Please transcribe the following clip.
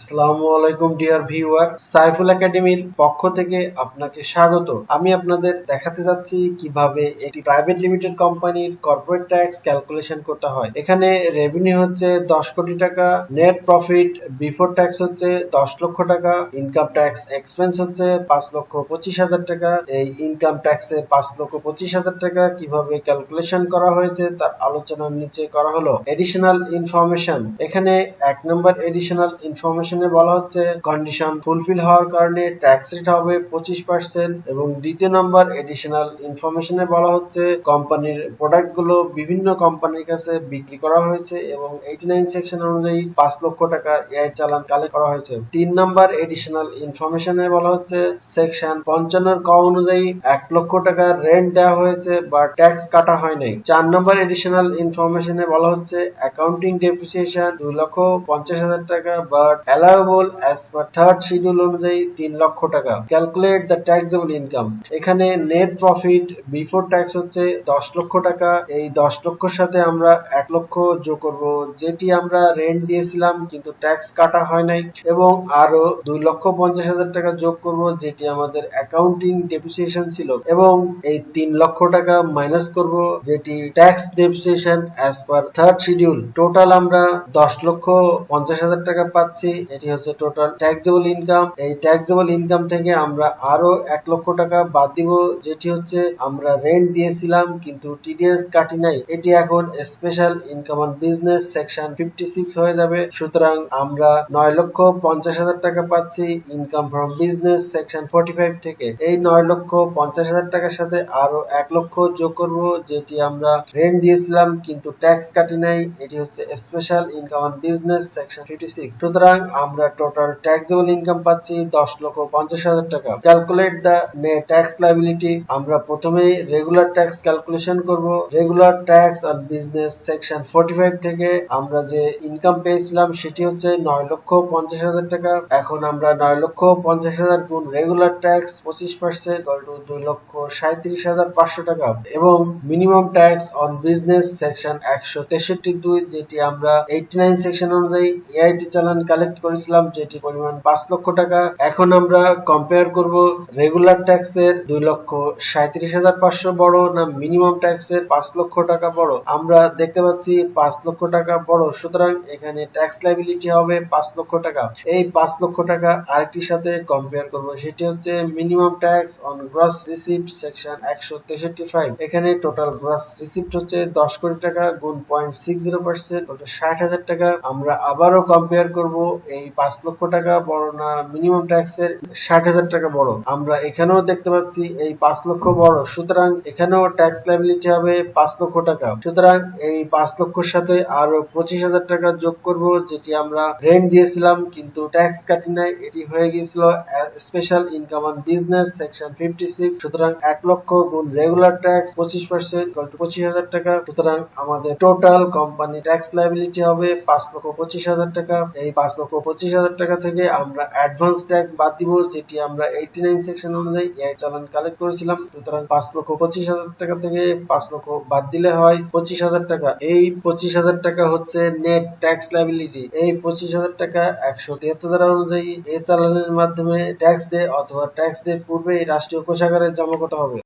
আসসালামু আলাইকুম dear viewer, Saiful একাডেমির পক্ষ থেকে আপনাকে স্বাগত। আমি আপনাদের দেখাতে যাচ্ছি কিভাবে একটি প্রাইভেট লিমিটেড কোম্পানির কর্পোরেট ট্যাক্স ক্যালকুলেশন করতে হয়। এখানে রেভিনিউ হচ্ছে 10 কোটি টাকা, নেট প্রফিট বিফোর ট্যাক্স হচ্ছে 10 লক্ষ টাকা, ইনকাম ট্যাক্স এক্সপেন্স হচ্ছে 5,25,000 টাকা। এই ইনকাম ট্যাক্সে 5,25,000 টাকা কিভাবে ক্যালকুলেশন করা হয়েছে তার আলোচনার নিচে করা হলো। এডিশনাল ইনফরমেশন, এখানে 1 নম্বর এডিশনাল ইনফরমেশনে বলা হচ্ছে কন্ডিশন ফুলফিল হওয়ার কারণে ট্যাক্স রেট হবে 25% এবং দ্বিতীয় নম্বর এডিশনাল ইনফরমেশনে বলা হচ্ছে কোম্পানির প্রোডাক্ট গুলো বিভিন্ন কোম্পানির কাছে বিক্রি করা হয়েছে এবং 89 সেকশন অনুযায়ী 5 লক্ষ টাকা এআই চালান কালেক্ট করা হয়েছে। 3 নম্বর এডিশনাল ইনফরমেশনে বলা হচ্ছে সেকশন 55 ক অনুযায়ী 1 লক্ষ টাকা রেন্ট দেওয়া হয়েছে বা ট্যাক্স কাটা হয় নাই। 4 নম্বর এডিশনাল ইনফরমেশনে বলা হচ্ছে অ্যাকাউন্টিং ডেপ্রিসিয়েশন 2,50,000 টাকা but allowable as per third schedule অনুযায়ী 3 লক্ষ টাকা। ক্যালকুলেট দ্য ট্যাক্সেবল ইনকাম, এখানে নেট প্রফিট বিফোর ট্যাক্স হচ্ছে 10 লক্ষ টাকা। এই 10 লক্ষর সাথে আমরা 1 লক্ষ যোগ করব যেটি আমরা রেন্ট দিয়েছিলাম কিন্তু ট্যাক্স কাটা হয় নাই, এবং আরো 2,50,000 টাকা যোগ করব যেটি আমাদের অ্যাকাউন্টিং ডেপ্রিসিয়েশন ছিল, এবং এই 3 লক্ষ টাকা মাইনাস করব যেটি tax depreciation as per third schedule. Total আমরা 10,50,000 টাকা পাচ্ছি। এটি হচ্ছে টোটাল ট্যাক্সেবল ইনকাম। এই ট্যাক্সেবল ইনকাম থেকে আমরা আরো 1 লক্ষ টাকা বাদ দিব যেটি হচ্ছে আমরা রেন্ট দিয়েছিলাম কিন্তু টিডিএস কাটি নাই। এটি এখন special income on business section 56 হয়ে যাবে। সুতরাং আমরা 9,50,000 টাকা পাচ্ছি ইনকাম ফ্রম বিজনেস সেকশন 45 থেকে। এই 9,50,000 টাকার সাথে আরো 1 লক্ষ যোগ করব যেটি আমরা রেন্ট দিয়েছিলাম কিন্তু ট্যাক্স কাটি নাই। এটি হচ্ছে special income on business section 56। সুতরাং আমরা টোটাল ট্যাক্সেবল ইনকাম পাচ্ছি 10,50,000 টাকা। Calculate the net tax liability, আমরা প্রথমেই রেগুলার ট্যাক্স ক্যালকুলেশন করব। Regular tax on business section 45 থেকে আমরা যে ইনকাম পেয়েছিলাম সেটি হচ্ছে 9,50,000 টাকা। এখন আমরা 9,50,000 গুণ রেগুলার ট্যাক্স 25% 2,37,500 টাকা, এবং minimum tax on business section 163 যেটি আমরা 89 সেকশন অনুযায়ী এআইটি চালান কালেক্ট করেছিলাম যেটি পরিমাণ 5 লক্ষ টাকা। এখন আমরা কম্পেয়ার করব রেগুলার ট্যাক্সের 2,37,500 বড় না মিনিমাম ট্যাক্সের 5 লক্ষ টাকা বড়। আমরা দেখতে পাচ্ছি 5 লক্ষ টাকা বড়, সুতরাং এখানে ট্যাক্স লায়াবিলিটি হবে 5 লক্ষ টাকা। এই 5 লক্ষ টাকা আরেকটির সাথে কম্পেয়ার করব সেটি হচ্ছে minimum tax on gross receipt section 163। এখানে টোটাল গ্রস রিসিপ্ট হচ্ছে 10 কোটি টাকা গুণ 0.60% 60,000 টাকা। আমরা আবারও কম্পেয়ার করব এই 5 লক্ষ টাকা বড় না মিনিমাম ট্যাক্সের 60,000 টাকা বড়। আমরা এখানেও দেখতে পাচ্ছি এই 5 লক্ষ বড়, সুতরাং এখানেও ট্যাক্স লায়াবিলিটি হবে 5 লক্ষ টাকা। সুতরাং এই 5 লক্ষর সাথে আরো 25,000 টাকা যোগ করব যেটি আমরা রেন্ট দিয়েছিলাম কিন্তু ট্যাক্স কাটি নাই। এটি হয়ে গিয়েছিল special income on business section 56। সুতরাং 1 লক্ষ গুণ রেগুলার ট্যাক্স 25% 25,000 টাকা। সুতরাং আমাদের টোটাল কোম্পানি ট্যাক্স লায়াবিলিটি হবে 5,25,000 টাকা। এই 5,25,000 টাকা থেকে আমরা অ্যাডভান্স ট্যাক্স বাদ দিব যেটি আমরা 89 সেকশন অনুযায়ী এআই চালান কালেক্ট করেছিলাম। সুতরাং 5,25,000 টাকা থেকে 5 লক্ষ বাদ দিলে হয় 25,000 টাকা। এই 25,000 টাকা হচ্ছে নেট ট্যাক্স লায়াবিলিটি। এই 25,000 টাকা 173 ধারা অনুযায়ী এই চালানের মাধ্যমে ট্যাক্স ডে অথবা ট্যাক্স ডে পূর্বে রাষ্ট্রীয় কোষাগারে জমা করতে হবে।